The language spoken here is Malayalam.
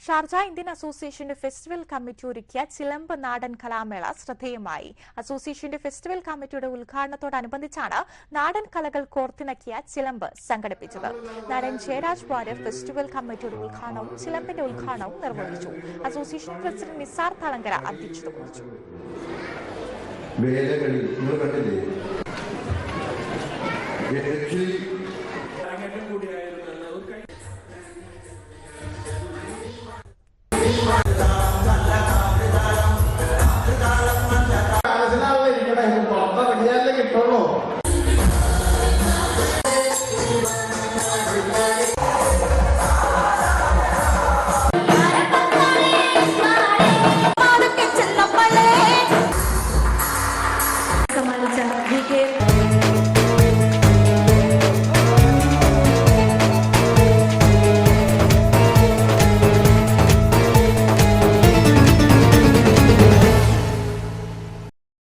ഷാർജ ഇന്ത്യൻ അസോസിയേഷന്റെ ഫെസ്റ്റിവൽ കമ്മിറ്റി ഒരുക്കിയ ചിലമ്പ് നാടൻ കലാമേള ശ്രദ്ധേയമായി. അസോസിയേഷന്റെ ഫെസ്റ്റിവൽ കമ്മിറ്റിയുടെ ഉദ്ഘാടനത്തോടനുബന്ധിച്ചാണ് നാടൻ കലകൾ കോർത്തിണക്കിയ ചിലമ്പ് സംഘടിപ്പിച്ചത്. നടൻ ജയരാജ് വാര്യർ ഫെസ്റ്റിവൽ കമ്മിറ്റിയുടെ ഉദ്ഘാടനവും ചിലമ്പിന്റെ ഉദ്ഘാടനവും നിർവഹിച്ചു. അസോസിയേഷൻ പ്രസിഡന്റ് നിസാർ തളങ്കര അധ്യക്ഷത വഹിച്ചു. കിട്ടുള്ളൂ.